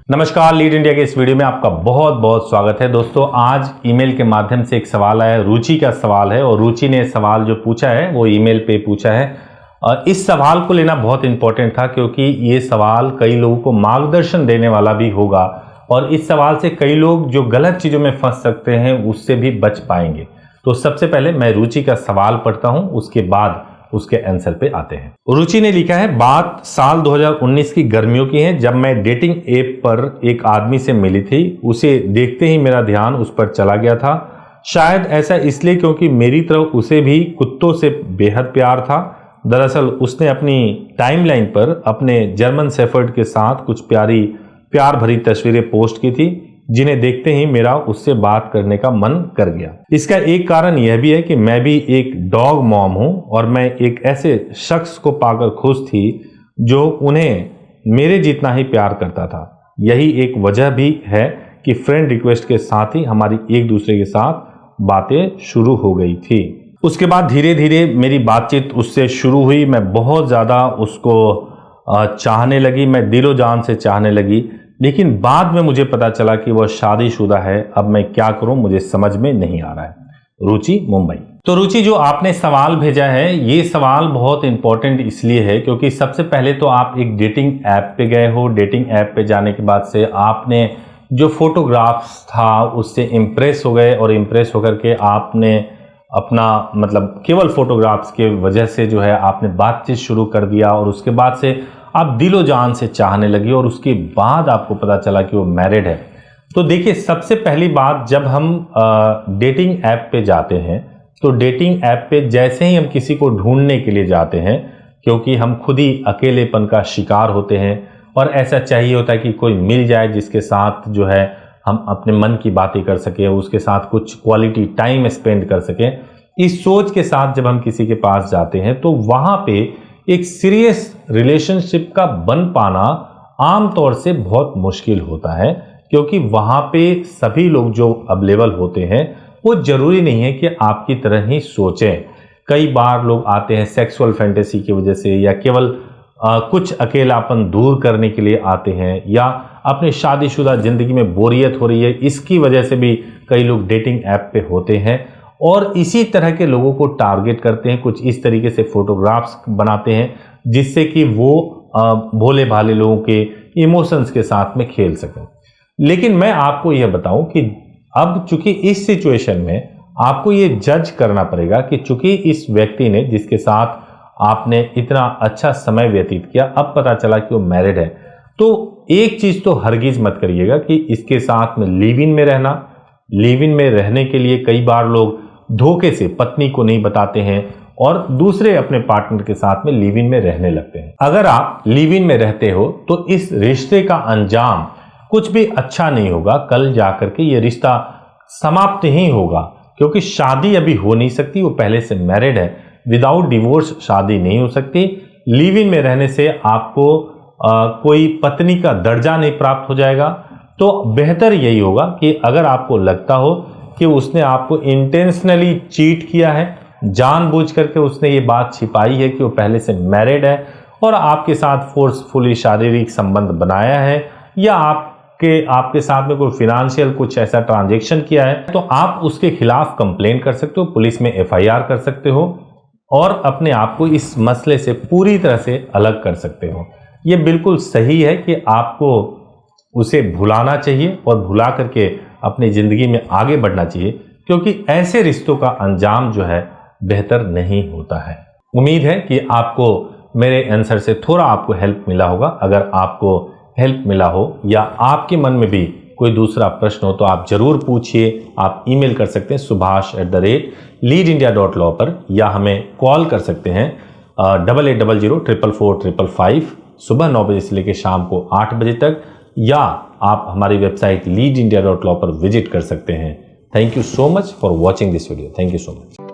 नमस्कार, lead India के इस वीडियो में आपका बहुत बहुत स्वागत है। दोस्तों, आज ईमेल के माध्यम से एक सवाल आया, रुचि का सवाल है और रुचि ने सवाल जो पूछा है वो ईमेल पे पूछा है। इस सवाल को लेना बहुत इंपॉर्टेंट था क्योंकि ये सवाल कई लोगों को मार्गदर्शन देने वाला भी होगा और इस सवाल से कई लोग जो गलत चीज़ों में फंस सकते हैं उससे भी बच पाएंगे। तो सबसे पहले मैं रुचि का सवाल पढ़ता हूँ, उसके बाद उसके आंसर पे आते हैं। रुचि ने लिखा है, बात साल 2019 की गर्मियों की है, जब मैं डेटिंग ऐप पर एक आदमी से मिली थी। उसे देखते ही मेरा ध्यान उस पर चला गया था। शायद ऐसा इसलिए क्योंकि मेरी तरफ उसे भी कुत्तों से बेहद प्यार था। दरअसल उसने अपनी टाइमलाइन पर अपने जर्मन शेफर्ड के साथ कुछ प्यार भरी तस्वीरें पोस्ट की थी, जिन्हें देखते ही मेरा उससे बात करने का मन कर गया। इसका एक कारण यह भी है कि मैं भी एक डॉग मॉम हूं और मैं एक ऐसे शख्स को पाकर खुश थी जो उन्हें मेरे जितना ही प्यार करता था। यही एक वजह भी है कि फ्रेंड रिक्वेस्ट के साथ ही हमारी एक दूसरे के साथ बातें शुरू हो गई थी। उसके बाद धीरे धीरे मेरी बातचीत उससे शुरू हुई। मैं बहुत ज़्यादा उसको चाहने लगी, मैं दिलो जान से चाहने लगी, लेकिन बाद में मुझे पता चला कि वह शादीशुदा है। अब मैं क्या करूं, मुझे समझ में नहीं आ रहा है। रुचि, मुंबई। तो रुचि, जो आपने सवाल भेजा है, ये सवाल बहुत इंपॉर्टेंट इसलिए है क्योंकि सबसे पहले तो आप एक डेटिंग ऐप पे गए हो। डेटिंग ऐप पे जाने के बाद से आपने जो फोटोग्राफ्स था उससे इम्प्रेस हो गए और इम्प्रेस होकर के आपने अपना केवल फोटोग्राफ्स के वजह से जो है आपने बातचीत शुरू कर दिया और उसके बाद से आप दिलो जान से चाहने लगी और उसके बाद आपको पता चला कि वो मैरिड है। तो देखिए, सबसे पहली बात, जब हम डेटिंग ऐप पे जाते हैं तो डेटिंग ऐप पे जैसे ही हम किसी को ढूंढने के लिए जाते हैं, क्योंकि हम खुद ही अकेलेपन का शिकार होते हैं और ऐसा चाहिए होता है कि कोई मिल जाए जिसके साथ जो है हम अपने मन की बातें कर सकें, उसके साथ कुछ क्वालिटी टाइम स्पेंड कर सकें। इस सोच के साथ जब हम किसी के पास जाते हैं तो वहाँ पे एक सीरियस रिलेशनशिप का बन पाना आमतौर से बहुत मुश्किल होता है, क्योंकि वहाँ पे सभी लोग जो अवेलेबल होते हैं वो जरूरी नहीं है कि आपकी तरह ही सोचें। कई बार लोग आते हैं सेक्सुअल फैंटेसी की वजह से, या केवल कुछ अकेलापन दूर करने के लिए आते हैं, या अपनी शादीशुदा जिंदगी में बोरियत हो रही है इसकी वजह से भी कई लोग डेटिंग ऐप पे होते हैं और इसी तरह के लोगों को टारगेट करते हैं। कुछ इस तरीके से फोटोग्राफ्स बनाते हैं जिससे कि वो भोले भाले लोगों के इमोशंस के साथ में खेल सकें। लेकिन मैं आपको यह बताऊं कि अब चूंकि इस सिचुएशन में आपको ये जज करना पड़ेगा कि चूंकि इस व्यक्ति ने जिसके साथ आपने इतना अच्छा समय व्यतीत किया, अब पता चला कि वो मैरिड है, तो एक चीज तो हरगिज मत करिएगा कि इसके साथ में लिव इन में रहना। लिव इन में रहने के लिए कई बार लोग धोखे से पत्नी को नहीं बताते हैं और दूसरे अपने पार्टनर के साथ में लिव इन में रहने लगते हैं। अगर आप लिव इन में रहते हो तो इस रिश्ते का अंजाम कुछ भी अच्छा नहीं होगा। कल जाकर के ये रिश्ता समाप्त ही होगा, क्योंकि शादी अभी हो नहीं सकती, वो पहले से मैरिड है। विदाउट डिवोर्स शादी नहीं हो सकती। लिव इन में रहने से आपको कोई पत्नी का दर्जा नहीं प्राप्त हो जाएगा। तो बेहतर यही होगा कि अगर आपको लगता हो कि उसने आपको इंटेंशनली चीट किया है, जानबूझ करके उसने ये बात छिपाई है कि वो पहले से मैरिड है और आपके साथ फोर्सफुली शारीरिक संबंध बनाया है, या आपके साथ में कोई फिनेंशियल कुछ ऐसा ट्रांजैक्शन किया है, तो आप उसके खिलाफ कंप्लेंट कर सकते हो, पुलिस में FIR कर सकते हो और अपने आप को इस मसले से पूरी तरह से अलग कर सकते हो। ये बिल्कुल सही है कि आपको उसे भुलाना चाहिए और भुला करके अपनी जिंदगी में आगे बढ़ना चाहिए, क्योंकि ऐसे रिश्तों का अंजाम जो है बेहतर नहीं होता है। उम्मीद है कि आपको मेरे आंसर से थोड़ा आपको हेल्प मिला होगा। अगर आपको हेल्प मिला हो या आपके मन में भी कोई दूसरा प्रश्न हो तो आप जरूर पूछिए। आप ईमेल कर सकते हैं subhash@leadindia.law पर, या हमें कॉल कर सकते हैं 8800444555 सुबह 9 बजे से लेकर शाम को 8 बजे तक, या आप हमारी वेबसाइट leadindia.law पर विजिट कर सकते हैं। Thank you so much for watching this video. Thank you so much.